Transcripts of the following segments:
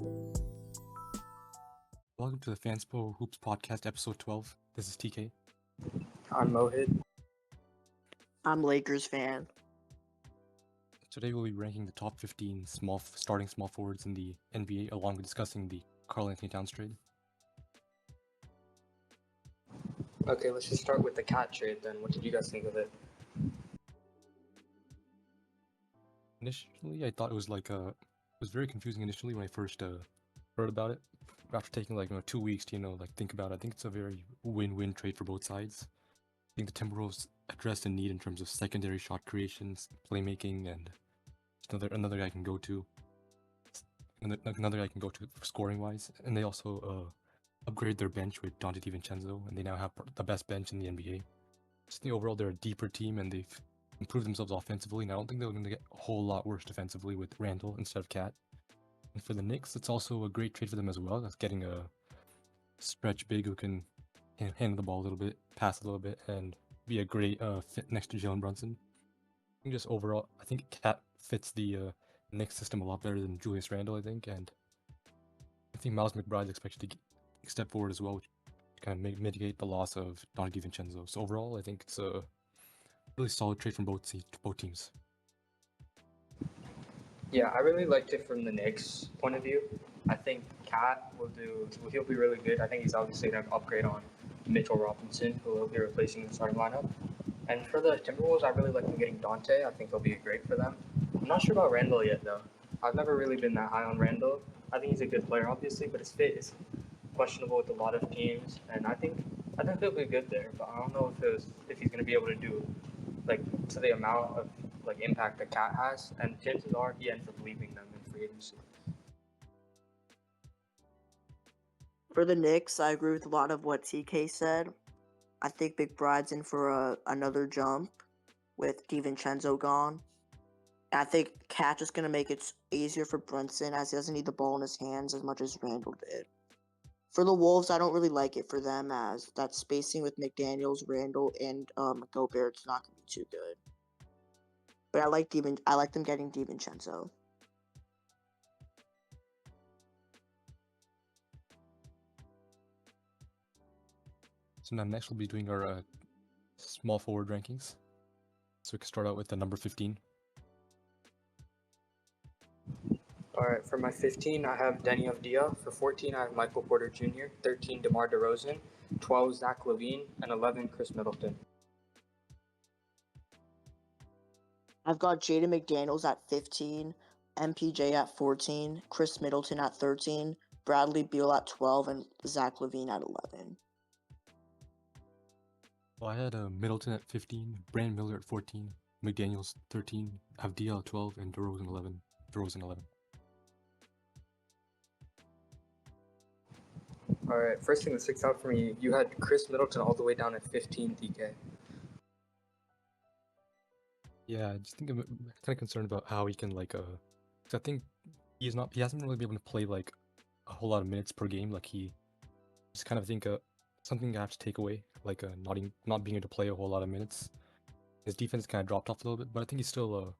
Welcome to the Fanspo Hoops Podcast, episode 12. This is TK. I'm Mohit. I'm Lakersfan. Today we'll be ranking the top 15 starting small forwards in the NBA, along with discussing the Karl Anthony Towns trade. Okay, let's just start with the Cat trade then. What did you guys think of it? Initially, I thought it was very confusing initially when I first heard about it. After taking 2 weeks to think about it, I think it's a very win-win trade for both sides. I think the Timberwolves addressed a need in terms of secondary shot creations, playmaking, and another guy can go to. Another guy can go to scoring wise, and they also upgrade their bench with Dante DiVincenzo, and they now have the best bench in the NBA. Just think overall they're a deeper team, and they've improved themselves offensively, and I don't think they're going to get a whole lot worse defensively with Randall instead of Cat. And for the Knicks, it's also a great trade for them as well. That's getting a stretch big who can handle the ball a little bit, pass a little bit, and be a great fit next to Jalen Brunson. I think just overall, I think Cat fits the Knicks system a lot better than Julius Randle, I think, and I think Miles McBride's expected to step forward as well, to kind of mitigate the loss of Dante DiVincenzo. So overall, I think it's a really solid trade from both teams. Yeah, I really liked it from the Knicks' point of view. I think Cat he'll be really good. I think he's obviously going to upgrade on Mitchell Robinson, who will be replacing the starting lineup. And for the Timberwolves, I really like them getting Dante. I think he'll be great for them. I'm not sure about Randall yet, though. I've never really been that high on Randall. I think he's a good player, obviously, but his fit is questionable with a lot of teams, and I think he'll be good there. But I don't know if he's going to be able to do to the amount of impact the Cat has, and chances are he ends up leaving them in free agency. For the Knicks, I agree with a lot of what TK said. I think McBride's in for another jump with DiVincenzo gone. I think Cat is going to make it easier for Brunson, as he doesn't need the ball in his hands as much as Randall did. For the Wolves, I don't really like it for them, as that spacing with McDaniels, Randall, and Gobert's not going to be too good. But I like them getting DiVincenzo. So now next we'll be doing our small forward rankings. So we can start out with the number 15. All right, for my 15, I have Denny Avdia. For 14, I have Michael Porter Jr., 13, DeMar DeRozan, 12, Zach LaVine, and 11, Chris Middleton. I've got Jaden McDaniels at 15, MPJ at 14, Chris Middleton at 13, Bradley Beal at 12, and Zach LaVine at 11. Well, I had Middleton at 15, Brandon Miller at 14, McDaniels 13, Avdia at 12, and DeRozan 11. All right, first thing that sticks out for me, you had Chris Middleton all the way down at 15, DK. Yeah, I just think I'm kind of concerned about how he can cause I think he hasn't really been able to play a whole lot of minutes per game. He just kind of think something I have to take away, not being able to play a whole lot of minutes. His defense kind of dropped off a little bit, but I think he's still a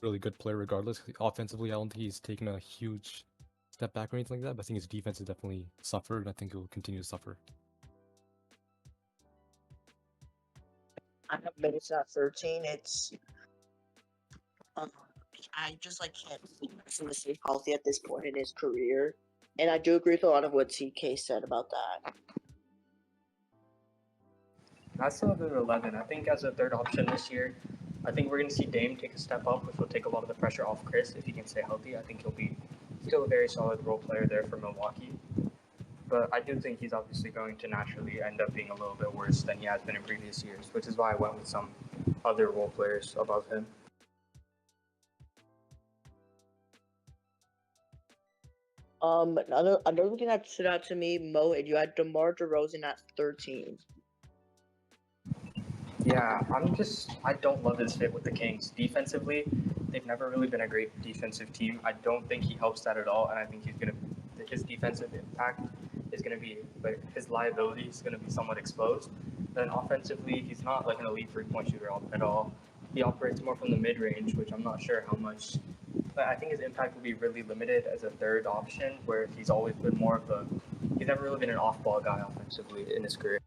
really good player regardless. Offensively, I don't think he's taken a huge step back or anything like that, but I think his defense has definitely suffered, and I think he'll continue to suffer. I have Middleton at 13. I just can't see him to stay healthy at this point in his career, and I do agree with a lot of what TK said about that. I still have him at 11. I think as a third option this year, I think we're going to see Dame take a step up, which will take a lot of the pressure off Chris if he can stay healthy. I think he'll be still a very solid role player there for Milwaukee. But I do think he's obviously going to naturally end up being a little bit worse than he has been in previous years, which is why I went with some other role players above him. Another thing that stood out to me, Mo, you had DeMar DeRozan at 13. Yeah, I don't love his fit with the Kings. Defensively, they've never really been a great defensive team. I don't think he helps that at all, and I think his defensive impact is gonna be, his liability is gonna be somewhat exposed. Then offensively, he's not an elite 3-point shooter at all. He operates more from the mid-range, which I'm not sure how much but I think his impact will be really limited as a third option, where he's always been more of a. He's never really been an off-ball guy offensively in his career.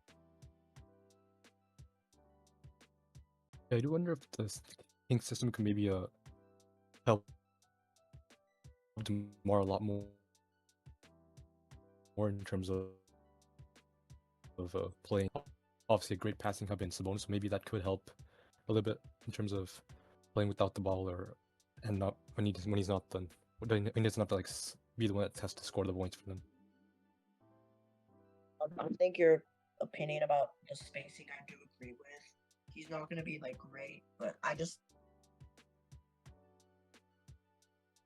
Yeah, I do wonder if the King system could maybe help DeMar a lot more in terms of playing. Obviously, a great passing hub in Sabonis, so maybe that could help a little bit in terms of playing without the ball and not when he's not done. When he's not like be the one that has to score the points for them. I think your opinion about the spacing I do agree with. He's not going to be like great, but I just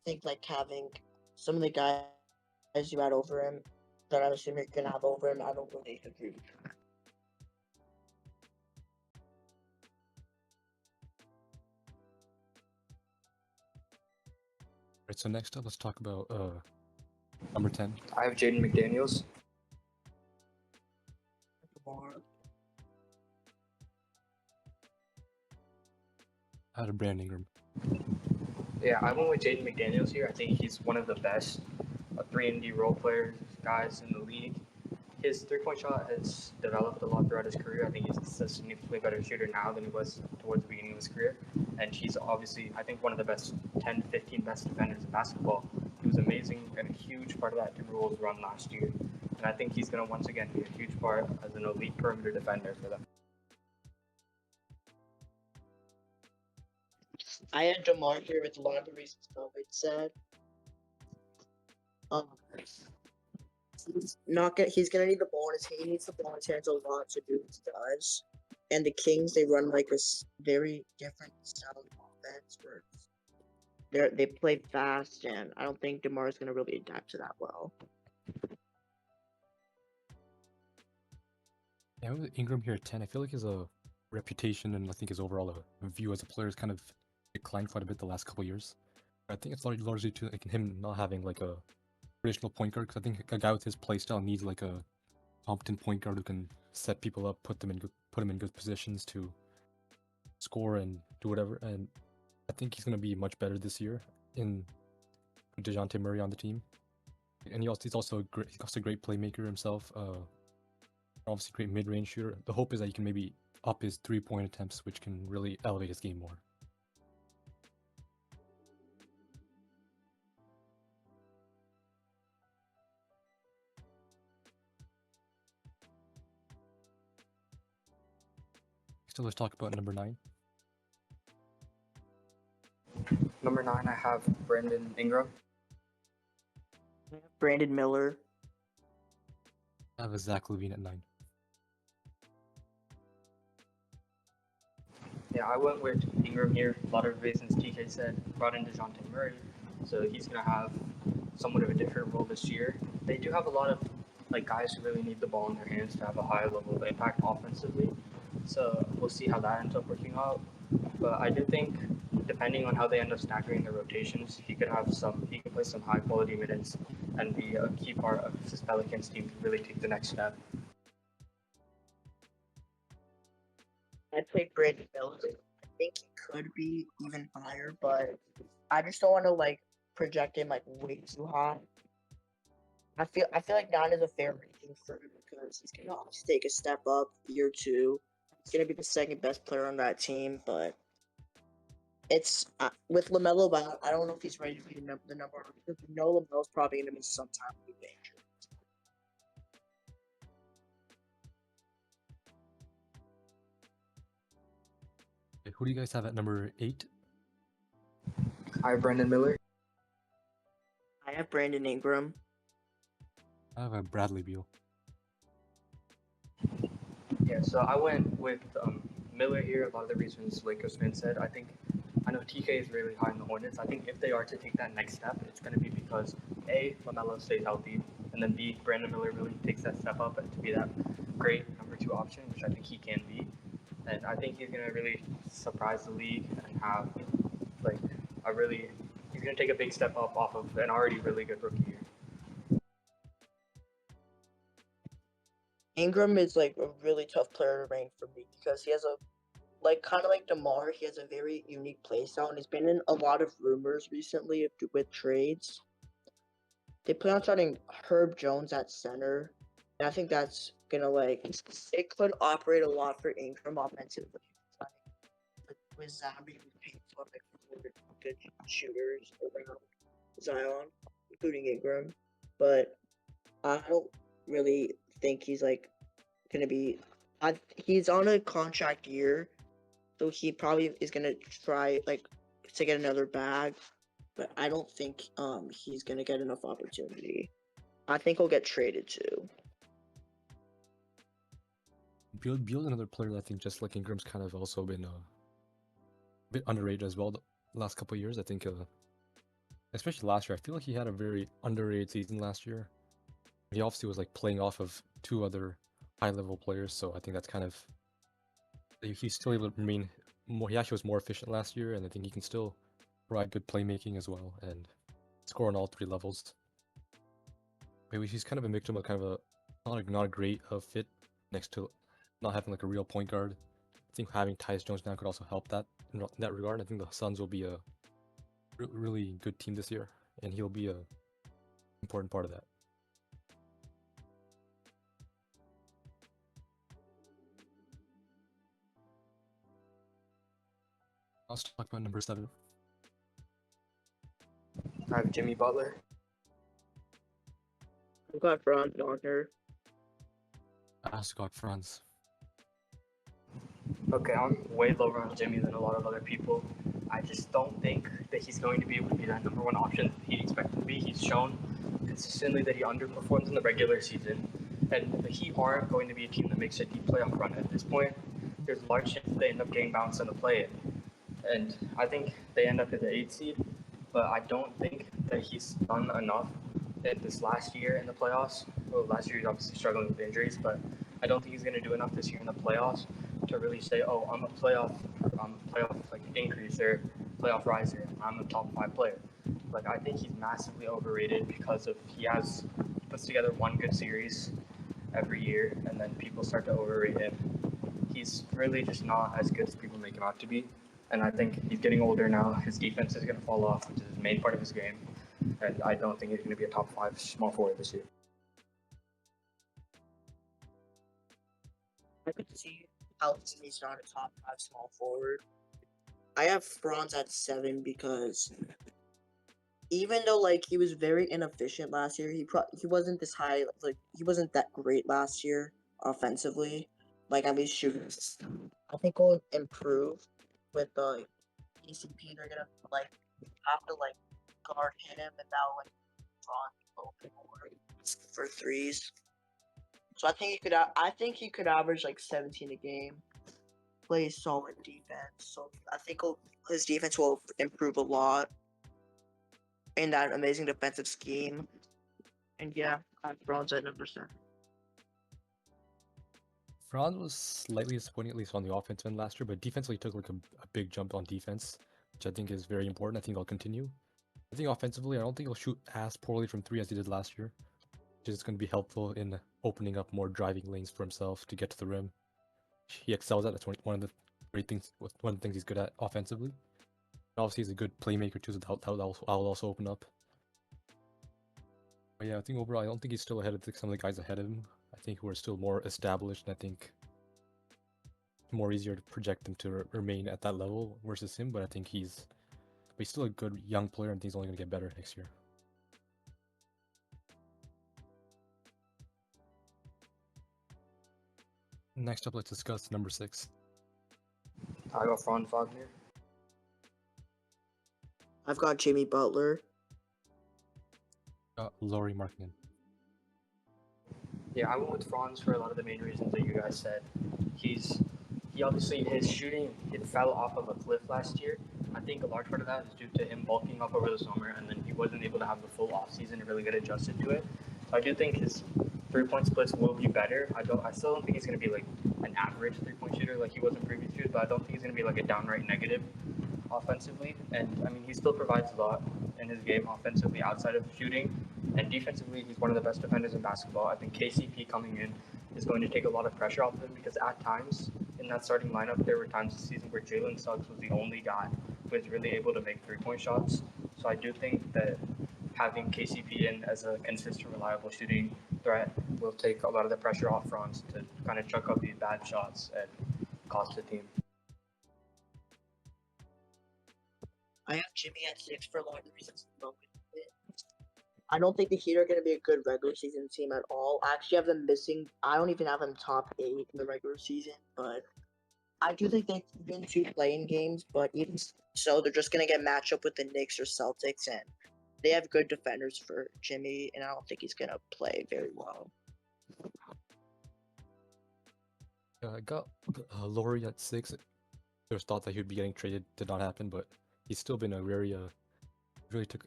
think like having some of the guys you had over him that I'm assuming you're going to have over him, I don't really agree with that. Right, so next up, let's talk about number 10. I have Jaden McDaniels. I had a Brandon Ingram. Yeah, I went with Jaden McDaniels here. I think he's one of the best 3-and-D role players guys in the league. His three-point shot has developed a lot throughout his career. I think he's a significantly better shooter now than he was towards the beginning of his career. And he's obviously, I think, one of the best 10 to 15 best defenders in basketball. He was amazing and a huge part of that Timberwolves run last year. And I think he's going to once again be a huge part as an elite perimeter defender for them. I had DeMar here with a lot of the reasons Melvin said. He's gonna need the ball in his hand. He needs the ball in his hands a lot to do what he does. And the Kings, they run like a very different style of offense where they play fast, and I don't think DeMar is gonna really adapt to that well. Yeah, with Ingram here at 10, I feel like his reputation and I think his overall view as a player has kind of declined quite a bit the last couple years. I think it's largely to like him not having like a traditional point guard, because I think a guy with his playstyle needs like a competent point guard who can set people up, put them in good positions to score and do whatever. And I think he's gonna be much better this year in DeJounte Murray on the team. And he's also a great playmaker himself. Obviously, great mid-range shooter. The hope is that he can maybe up his three-point attempts, which can really elevate his game more. So let's talk about number 9. Number 9, I have Brandon Ingram. Brandon Miller. I have a Zach LaVine at 9. Yeah, I went with Ingram here. A lot of reasons TK said. Brought in DeJounte Murray, so he's going to have somewhat of a different role this year. They do have a lot of guys who really need the ball in their hands to have a high level of impact offensively. So we'll see how that ends up working out. But I do think, depending on how they end up staggering their rotations, he could play some high quality minutes and be a key part of this Pelicans team to really take the next step. I'd say Brandon Miller. I think he could be even higher, but I just don't want to project him way too high. I feel like 9 is a fair rating for him because he's gonna obviously take a step up year 2. He's gonna be the second best player on that team, but it's with LaMelo Ball. I don't know if he's ready to be the number one because we know LaMelo's probably gonna miss some time with the injury. Who do you guys have at number 8? I have Brandon Miller. I have Brandon Ingram. I have a Bradley Beal. Yeah, so I went with Miller here. A lot of the reasons Lakersfan said. I know TK is really high in the Hornets. I think if they are to take that next step, it's going to be because A, LaMelo stays healthy, and then B, Brandon Miller really takes that step up and to be that great number 2 option, which I think he can be. And I think he's going to really surprise the league and have he's going to take a big step up off of an already really good rookie year. Ingram is a really tough player to rank for me because he has a like kind of like DeMar, he has a very unique play style, and he's been in a lot of rumors recently with trades. They plan on starting Herb Jones at center, and I think that's gonna like it could operate a lot for Ingram offensively. With Zombie paying for like good shooters around Zion, including Ingram, but I don't really think he's like gonna be. He's on a contract year, so he probably is gonna try like to get another bag, but I don't think he's gonna get enough opportunity. I think he'll get traded too. Beal's another player that I think just like Ingram's kind of also been a bit underrated as well the last couple of years. I think, especially last year, I feel like he had a very underrated season last year. He obviously was like playing off of two other high-level players, so I think that's kind of he's still able to remain more. He actually was more efficient last year, and I think he can still provide good playmaking as well and score on all three levels. Maybe he's kind of a victim of kind of a not a great fit next to not having like a real point guard. I think having Tyus Jones now could also help that in that regard. I think the Suns will be a really good team this year, and he'll be a important part of that. Let's talk about number 7. I have Jimmy Butler. I've got Franz Wagner. I also got Franz. Okay, I'm way lower on Jimmy than a lot of other people. I just don't think that he's going to be able to be that number one option that he expected to be. He's shown consistently that he underperforms in the regular season, and the Heat aren't going to be a team that makes a deep playoff run at this point. There's a large chance they end up getting bounced in the play-in, and I think they end up at the 8th seed. But I don't think that he's done enough in this last year in the playoffs. Well, last year he's obviously struggling with injuries, but I don't think he's going to do enough this year in the playoffs to really say, "Oh, I'm a playoff like increaser, playoff riser. I'm a top 5 player." Like I think he's massively overrated because of he puts together one good series every year, and then people start to overrate him. He's really just not as good as people make him out to be. And I think he's getting older now. His defense is going to fall off, which is the main part of his game. And I don't think he's going to be a top 5 small forward this year. I could see how he's not a top 5 small forward. I have Franz at 7 because even though like he was very inefficient last year, he wasn't this high. Like he wasn't that great last year offensively. Like at least shooting. I think he'll improve with the ECP. They're gonna like have to like guard him, and now like Franz open for threes. So I think he could average like 17 a game. Play solid defense. So I think his defense will improve a lot in that amazing defensive scheme. And yeah, I'm Franz at number 7. Franz was slightly disappointing, at least on the offensive end last year, but defensively took like a big jump on defense, which I think is very important. I think I'll continue. I think offensively, I don't think he'll shoot as poorly from 3 as he did last year, which is going to be helpful in opening up more driving lanes for himself to get to the rim. He excels at. That's one of the great things. One of the things he's good at offensively. And obviously, he's a good playmaker too, so that will also open up. But yeah, I think overall, I don't think he's still ahead of some of the guys ahead of him. I think who are still more established, and I think more easier to project them to remain at that level versus him. But I think he's still a good young player, and I think he's only going to get better next year. Next up, let's discuss number 6. I got Franz Wagner. I've got Jimmy Butler. Laurie Markkinen. Yeah, I went with Franz for a lot of the main reasons that you guys said. He obviously his shooting it fell off of a cliff last year. I think a large part of that is due to him bulking up over the summer, and then he wasn't able to have the full off season to really get adjusted to it. So I do think his 3-point splits will be better. I still don't think he's going to be like an average 3-point shooter like he was in previous years, but I don't think he's going to be like a downright negative offensively. And I mean, he still provides a lot in his game offensively outside of shooting, and defensively, he's one of the best defenders in basketball. I think KCP coming in is going to take a lot of pressure off of him because at times in that starting lineup, there were times this season where Jalen Suggs was the only guy who was really able to make 3-point shots. So I do think that having KCP in as a consistent, reliable shooting threat will take a lot of the pressure off Franz to kind of chuck up these bad shots and cost the team. I have Jimmy at 6 for a lot of reasons. I don't think the Heat are going to be a good regular season team at all. I actually have them missing. I don't even have them top 8 in the regular season, but I do think they win 2 playing games. But even so, they're just going to get matched up with the Knicks or Celtics, and they have good defenders for Jimmy, and I don't think he's going to play very well. I got Laurie at 6. There was thought that he would be getting traded. Did not happen, but he's still been a very really took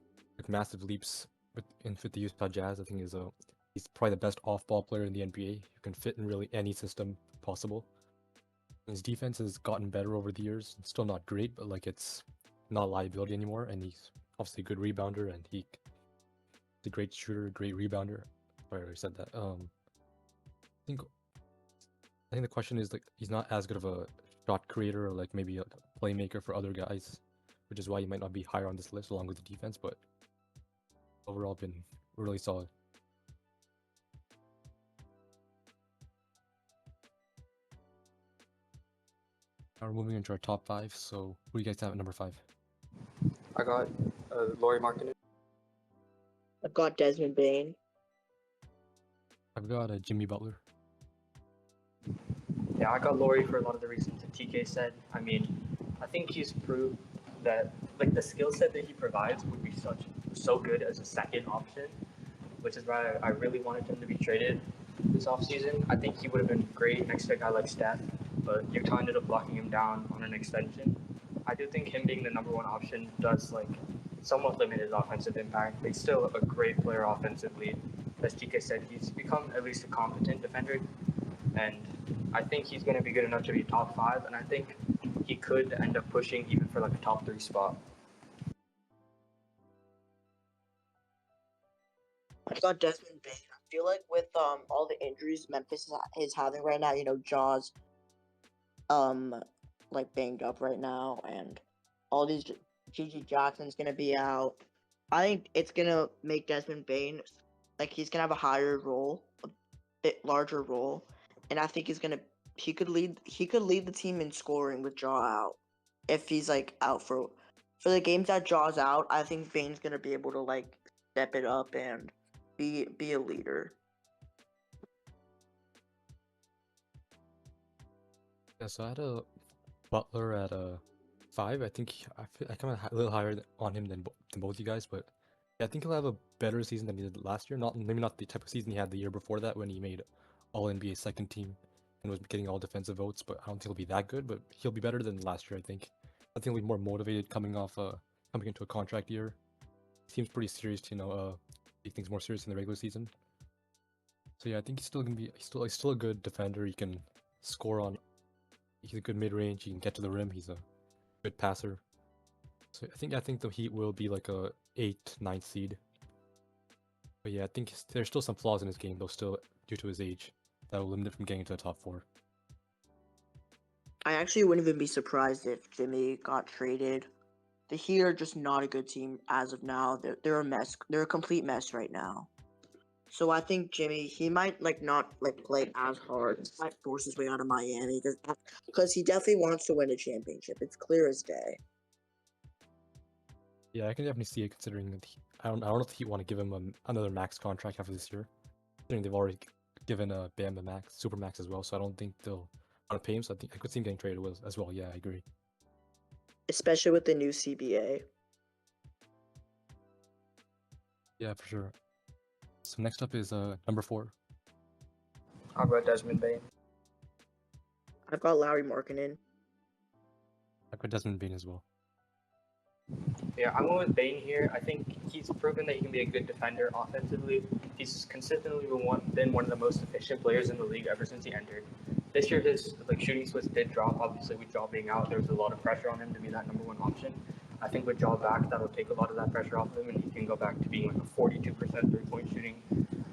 massive leaps with the Utah Jazz. I think he's probably the best off-ball player in the NBA who can fit in really any system possible. His defense has gotten better over the years. It's still not great, but like it's not a liability anymore. And he's obviously a good rebounder, and he's a great shooter, great rebounder. I already said that. I think the question is like he's not as good of a shot creator or like maybe a playmaker for other guys, which is why he might not be higher on this list along with the defense. But overall, been really solid. Now we're moving into our top 5. So who do you guys have at number 5? I got Laurie Markkinen. I've got Desmond Bain. I've got Jimmy Butler. Yeah, I got Laurie for a lot of the reasons that TK said. I mean, I think he's proved that like the skill set that he provides would be so good as a second option, which is why I really wanted him to be traded this offseason. I think he would have been great next to a guy like Steph, but Utah ended up locking him down on an extension. I do think him being the number 1 option does like somewhat limit his offensive impact, but he's still a great player offensively. As TK said, he's become at least a competent defender, and I think he's going to be good enough to be top 5, and I think he could end up pushing even for like a top 3 spot. I got Desmond Bain. I feel like with all the injuries Memphis is having right now, Jaws like banged up right now, and all these Gigi Jackson's gonna be out. I think it's gonna make Desmond Bain like he's gonna have a higher role, a bit larger role, and I think he could lead the team in scoring with Jaw out. If he's like out for the games that Jaw's out, I think Bain's gonna be able to like step it up and be a leader. Yeah, so I had a Butler at 5. I think I come a little higher on him than both you guys, but yeah, I think he'll have a better season than he did last year. Maybe not the type of season he had the year before that when he made All NBA second team and was getting all defensive votes. But I don't think he'll be that good. But he'll be better than last year. I think he'll be more motivated coming into a contract year. He seems pretty serious to take things more serious in the regular season. So yeah, I think he's still gonna be still a good defender. He can score on. He's a good mid-range. He can get to the rim. He's a good passer. So I think the Heat will be like a 8th, 9th seed. But yeah, I think there's still some flaws in his game, though, still due to his age, that will limit him from getting into the top 4. I actually wouldn't even be surprised if Jimmy got traded. The Heat are just not a good team as of now. They're a mess. They're a complete mess right now. So I think Jimmy, he might not play as hard. He might force his way out of Miami because he definitely wants to win a championship. It's clear as day. Yeah, I can definitely see it considering that I don't know if the Heat want to give him another max contract after this year. Considering they've already given Bam the max, super max as well, so I don't think they'll want to pay him. So I think I could see him getting traded as well. Yeah, I agree. Especially with the new CBA. Yeah, for sure. So next up is number 4. I've got Desmond Bain. I've got Lauri Markkinen. I've got Desmond Bain as well. Yeah, I'm going with Bain here. I think he's proven that he can be a good defender offensively. He's consistently been one of the most efficient players in the league ever since he entered. This year, his shooting splits did drop. Obviously, with Jaw being out, there was a lot of pressure on him to be that number 1 option. I think with Jaw back, that'll take a lot of that pressure off of him, and he can go back to being like a 42% 3-point shooting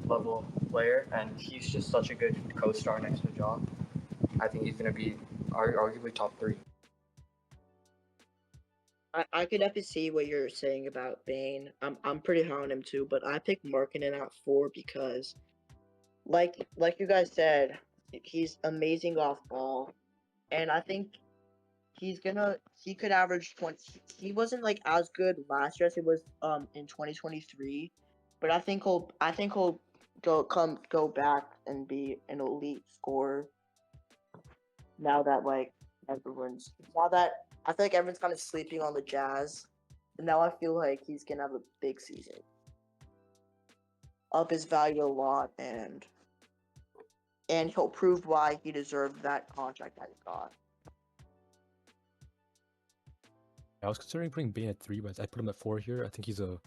level player. And he's just such a good co-star next to Jaw. I think he's going to be arguably top 3. I could definitely see what you're saying about Bane. I'm pretty high on him too, but I picked Markkinen at 4 because, like you guys said, he's amazing off ball, and I think he could average 20. He wasn't like as good last year as he was in 2023, but I think he'll go back and be an elite scorer now that I feel like everyone's kind of sleeping on the Jazz. And now I feel like he's gonna have a big season. Up his value a lot, and he'll prove why he deserved that contract that he got. I was considering putting Bane at 3, but I put him at 4 here. I think he's a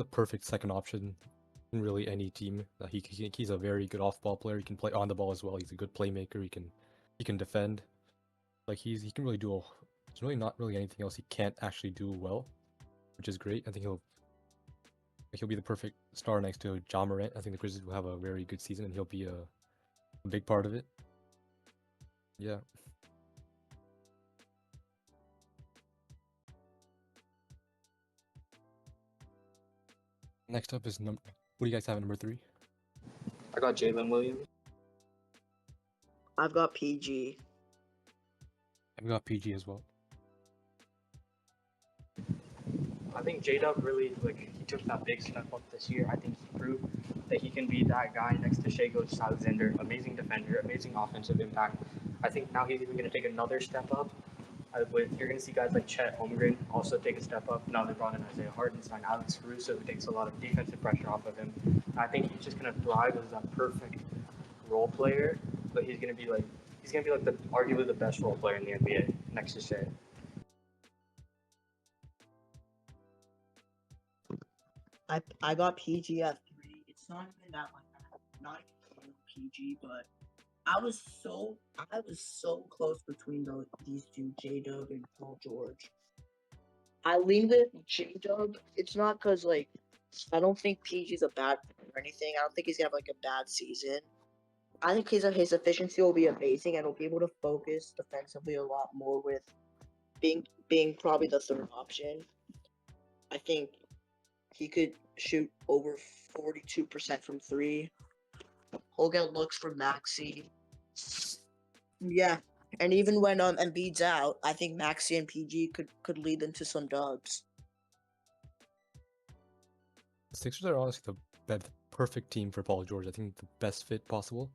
perfect second option in really any team. He's a very good off-ball player. He can play on the ball as well. He's a good playmaker. He can defend. Like he can really do. There's really not really anything else he can't actually do well, which is great. I think he'll be the perfect star next to Ja Morant. I think the Grizzlies will have a very good season, and he'll be a big part of it. Yeah. Next up is what do you guys have at number 3? I got Jalen Williams. I've got PG. I've got PG as well. I think J-Dub really, he took that big step up this year. I think he proved that he can be that guy next to Shai Gilgeous-Alexander. Amazing defender, amazing offensive impact. I think now he's even going to take another step up. You're going to see guys like Chet Holmgren also take a step up. Now they brought in Isaiah Hartenstein, Alex Caruso, who takes a lot of defensive pressure off of him. I think he's just going to thrive as that perfect role player, but he's going to be arguably the best role player in the NBA next to Shai. I got PG at 3. It's not even that like I'm not even PG, but I was so close between these two, J Dub and Paul George. I lean with J Dub. It's not because like I don't think PG's a bad player or anything. I don't think he's gonna have like a bad season. I think his efficiency will be amazing, and he'll be able to focus defensively a lot more with being probably the third option. I think he could shoot over 42% from 3. He'll get looks from Maxi. Yeah, and even when Embiid's out, I think Maxi and PG could lead into some dubs. The Sixers are honestly the perfect team for Paul George. I think the best fit possible.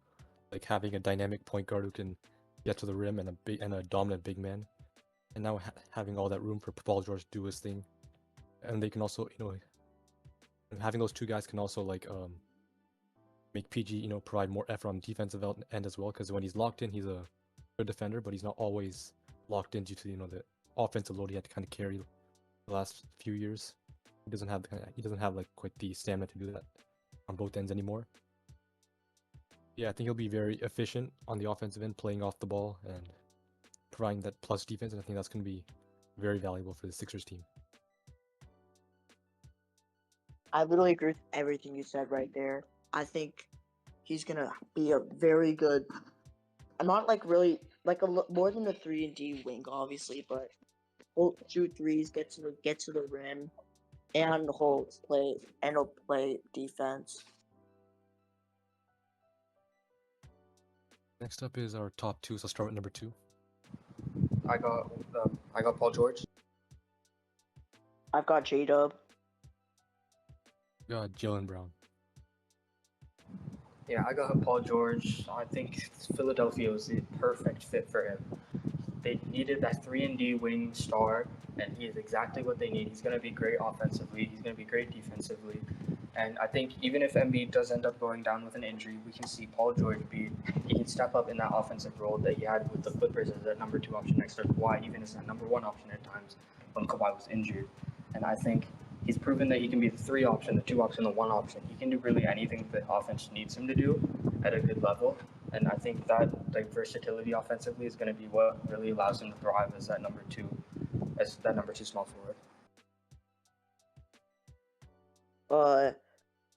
Like having a dynamic point guard who can get to the rim and a dominant big man, and now having all that room for Paul George to do his thing, and they can also having those two guys can also make PG provide more effort on the defensive end as well, because when he's locked in, he's a good defender, but he's not always locked in due to the offensive load he had to kind of carry the last few years. He doesn't have like quite the stamina to do that on both ends anymore. Yeah, I think he'll be very efficient on the offensive end, playing off the ball and providing that plus defense, and I think that's going to be very valuable for the Sixers team. I literally agree with everything you said right there. I think he's gonna be a very good. I'm not like really like more than a 3-and-D wing, obviously, but he'll shoot threes, get to the rim, and he'll play defense. Next up is our top 2, so I'll start with number 2. I got Paul George. I've got J Dub. Got Jaylen Brown. Yeah, I got Paul George. I think Philadelphia was the perfect fit for him. They needed that 3-and-D wing star, and he is exactly what they need. He's going to be great offensively. He's going to be great defensively. And I think even if Embiid does end up going down with an injury, we can see Paul George he can step up in that offensive role that he had with the Clippers as that number 2 option next to Kawhi, even as that number 1 option at times when Kawhi was injured. And I think he's proven that he can be the 3 option, the 2 option, the 1 option. He can do really anything the offense needs him to do at a good level. And I think that versatility offensively is going to be what really allows him to thrive as that number 2 small forward.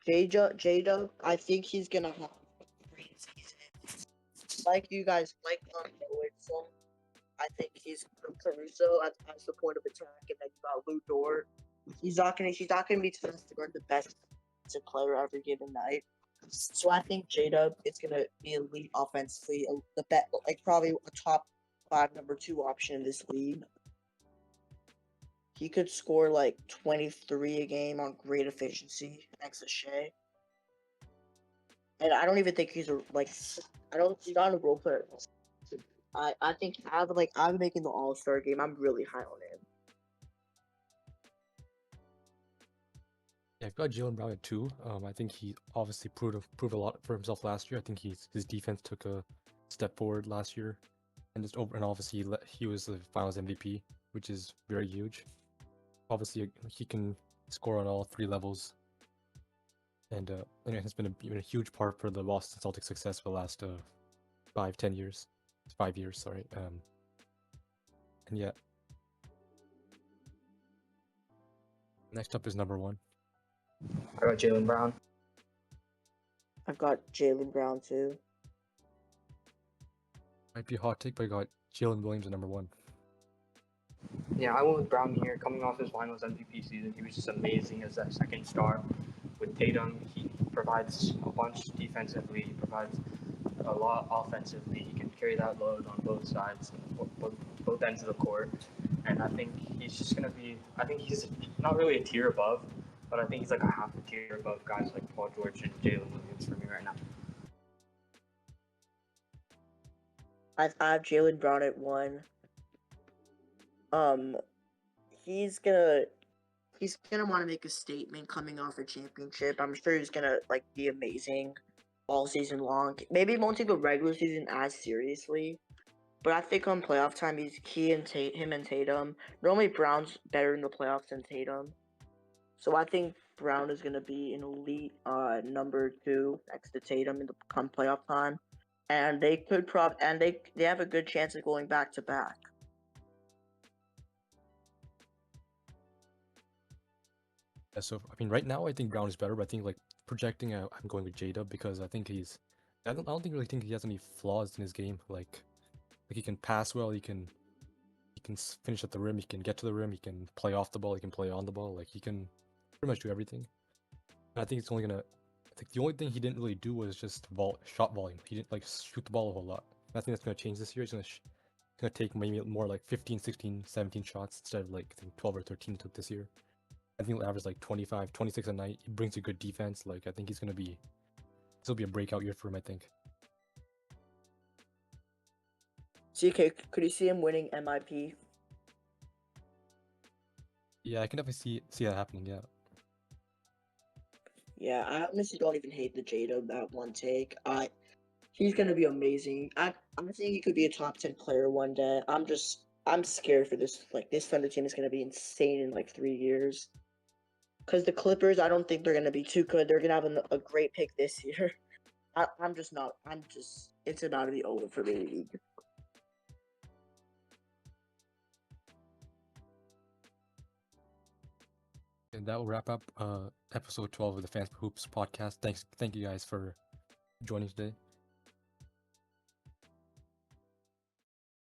J-Dub, I think he's gonna have a great season. Like you guys, Nowitzki, I think he's Caruso as the point of attack, and then you got Lou Dort. He's not gonna be fast to guard the best player every given night. So I think J-Dub is gonna be elite offensively, the bet like probably a top 5 number 2 option in this league. He could score like 23 a game on great efficiency next to Shea. And I don't even think he's he's not a role player. I think I'm making the All-Star game. I'm really high on him. Yeah, I've got Jaylen Brown at 2. I think he obviously proved a lot for himself last year. I think his defense took a step forward last year, and obviously he was the Finals MVP, which is very huge. Obviously, he can score on all 3 levels, and it has been a huge part for the Boston Celtics' success for the last 5 years. 5 years, sorry. And yeah. Next up is number 1. I got Jaylen Brown. I've got Jaylen Brown too. Might be a hot take, but I got Jalen Williams at number 1. Yeah, I went with Brown here. Coming off his Finals MVP season, he was just amazing as that second star. With Tatum, he provides a bunch defensively. He provides a lot offensively. He can carry that load on both sides, both ends of the court. And I think he's just gonna be. I think he's not really a tier above, but I think he's like a half a tier above guys like Paul George and Jalen Williams for me right now. I have Jaylen Brown at 1. He's gonna want to make a statement coming off a championship. I'm sure he's gonna be amazing all season long. Maybe he won't take the regular season as seriously, but I think on playoff time he's key and him and Tatum. Normally Brown's better in the playoffs than Tatum, so I think Brown is gonna be an elite number 2 next to Tatum in the come playoff time, and they could they have a good chance of going back to back. Yeah, so I mean, right now I think Brown is better, but I think projecting, I'm going with J-Dub because I think I don't really think he has any flaws in his game. Like he can pass well, he can finish at the rim, he can get to the rim, he can play off the ball, he can play on the ball. Like he can pretty much do everything. And I think it's only gonna. I think the only thing he didn't really do was just shot volume. He didn't shoot the ball a whole lot. And I think that's gonna change this year. He's gonna take maybe more 15, 16, 17 shots instead of I think 12 or 13 he took this year. I think he'll average 25, 26 a night. He brings a good defense. I think this will be a breakout year for him, I think. CK, could you see him winning MIP? Yeah, I can definitely see that happening, yeah. Yeah, I honestly don't even hate the J-Dub that one take. He's gonna be amazing. I think he could be a top 10 player one day. I'm scared for this. This Thunder team is gonna be insane in 3 years. Because the Clippers, I don't think they're gonna be too good. They're gonna have a great pick this year. I'm just not. It's about to be over for the league. And that will wrap up episode 12 of the Fanspo Hoops podcast. Thank you guys for joining today.